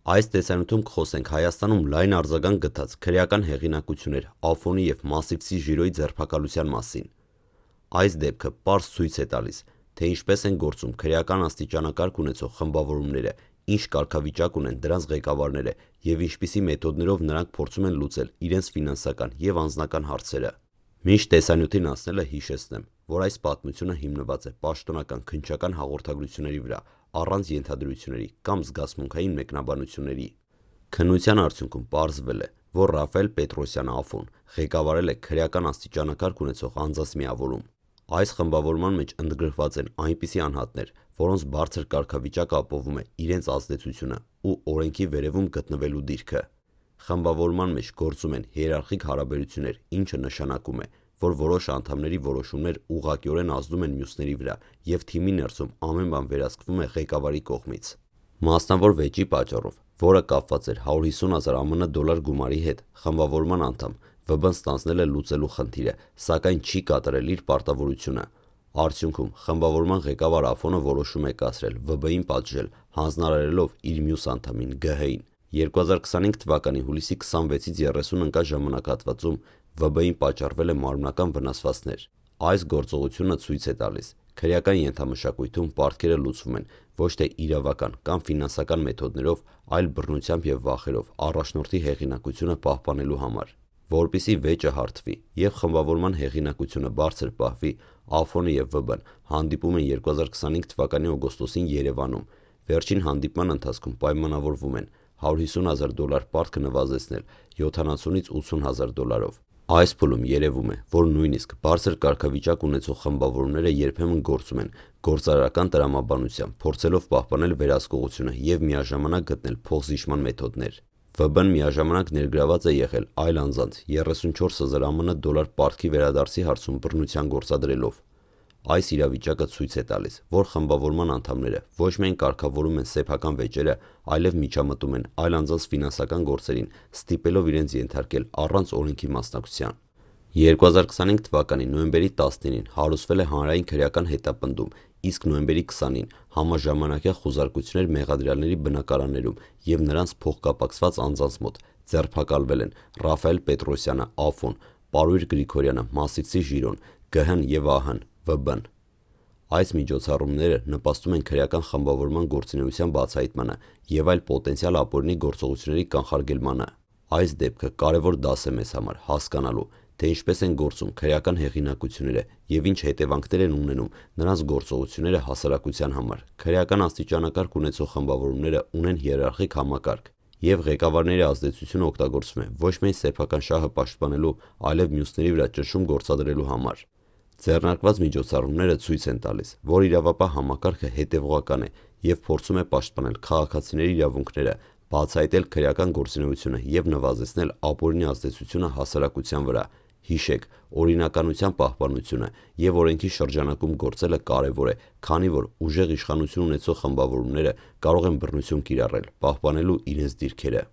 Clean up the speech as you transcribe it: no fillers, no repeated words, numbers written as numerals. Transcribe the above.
Այս տեսանյութում կխոսենք Հայաստանում լայն արձագանք գտած քրեական հեղինակություններ Ալֆոնի և Մասիվցի Ժիրոյի ձերբակալության մասին։ Այս դեպքը պարզ ցույց է տալիս, թե ինչպես են գործում քրեական աստիճանակարգ ունեցող խմբավորումները, ինչ կարգավիճակ ունեն դրանց ղեկավարները և ինչպիսի մեթոդներով նրանք փորձում են լուծել իրենց ֆինանսական և անձնական հարցերը։ Մինչ տեսանյութին անցնելը հիշեցնեմ, որ այս պատմությունը հիմնված է պաշտոնական քննչական հաղորդագրությունների վրա, առանց ենթադրությունների կամ զգացմունքային մեկնաբանությունների։ Քննության արդյունքում պարզվել է, որ Ռաֆայել Պետրոսյան Ալֆոն ղեկավարել է քրեական աստիճանակարգ ունեցող անձանց միավորում։ Այս խմբավորման մեջ ընդգրկված են այնպիսի անհատներ, որոնց բարձր կարգավիճակը ապահովում է իրենց ազդեցությունը ու օրենքի վերևում գտնվելու դիրքը։ Խմբավորման մեջ գործում են հիերարխիկ հարաբերություններ, ինչը նշանակում է, որ որոշ անդամների որոշումներ ուղղակիորեն ազդում են մյուսների վրա և թիմի ներսում ամեն բան վերահսկվում է ղեկավարի կողմից։ Մասնավոր վեճի պատճառով, որը կապված էր 150,000 ԱՄՆ դոլար գումարի հետ, խմբավորման անդամ ՎԲ-ն ստանձնել է լուծելու խնդիրը, սակայն չի կատարել իր պարտավորությունը։ Արդյունքում խմբավորման ղեկավար Ալֆոնը որոշում է կայացրել ՎԲ-ին պատժել, հանձնարարելով իր մյուս անդամին ԳՀ-ին։ 2025 թվականի հուլիսի 26-ից 30 ընկած ժամանակահատվածում ՎԲ-ին պատճառվել է մարմնական վնասվածքներ։ Այս գործողությունը ցույց է տալիս, քրեական ենթամշակույթում պարտքերը լուծվում են ոչ թե իրավական կամ ֆինանսական մեթոդներով, այլ բռնությամբ և վախերով առաջնորդի հեղինակությունը պահպանելու համար։ Որպեսզի վեճը հարթվի և խմբավորման հեղինակությունը բարձր պահվի, Ալֆոնը և ՎԲ-ն հանդիպում են 2025 թվականի օգոստոսին Երևանում։ Վերջին հանդիպման ընթացքում պայմանավորվում են 150,000 դոլար պարտքը նվազեցնել 70-ից 80,000 դոլարով։ Այս փուլում երևում է, որ նույնիսկ բարձր կարգավիճակ ունեցող խմբավորումները երբեմն գործում են գործարարական տրամաբանությամբ, փորձելով պահպանել վերահսկողությունը և միաժամանակ գտնել փոխզիջման մեթոդներ։ ՎԲ-ն միաժամանակ ներգրաված է եղել այլ անձանց 34,000 ԱՄՆ դոլար պարտքի վերադարձի հարցում բռնության գործադրելով։ Այս իրավիճակը ցույց է տալիս, որ խմբավորման անդամները ոչ միայն կարգավորում են սեփական վեճերը, այլև միջամտում են այլ անձանց ֆինանսական գործերին, ստիպելով իրենց ենթարկել առանց օրենքի մասնակցության։ 2025 թվականի նոյեմբերի 19-ին հարուցվել է հանրային քրեական հետապնդում, իսկ նոյեմբերի 20-ին համաժամանակյա խուզարկություններ մեղադրյալների բնակարաններում և նրանց փոխկապակցված անձանց մոտ ձերբակալվել են Ռաֆայել Պետրոսյանը Ալֆոն, Պարույր Գրիգորյանը Մասիվցի Ժիրոն, ԳՀ-ն և ԱՀ-ն ՎԲ-ն։ Այս միջոցառումները նպաստում են քրեական խմբավորման գործունեության բացահայտմանը և այլ պոտենցիալ ապօրինի գործողությունների կանխարգելմանը։ Այս դեպքը կարևոր դաս է մեզ համար հասկանալու, թե ինչպես են գործում քրեական հեղինակությունները և ինչ հետևանքներ են ունենում նրանց գործողությունները հասարակության համար։ Քրեական աստիճանակարգ ունեցող խմբավորումները ունեն հիերարխիկ համակարգ, և ղեկավարների ազդեցությունը օգտագործվում է ոչ միայն սեփական շահը պաշտպանելու, այլև մյուսների վրա ճնշում գործադրելու համար։ Ձեռնարկված միջոցառումները ցույց են տալիս, որ իրավապահ համակարգը հետևողական է և փորձում է պաշտպանել քաղաքացիների իրավունքները, բացահայտել քրեական գործունեությունը և նվազեցնել ապօրինի ազդեցությունը հասարակության վրա։ Հիշեք, օրինականության պահպանությունը և օրենքի շրջանակում գործելը կարևոր է, քանի որ ուժեղ իշխանություն ունեցող խմբավորումները կարող են բռնություն կիրառել՝ պահպանելու իրենց դիրքերը։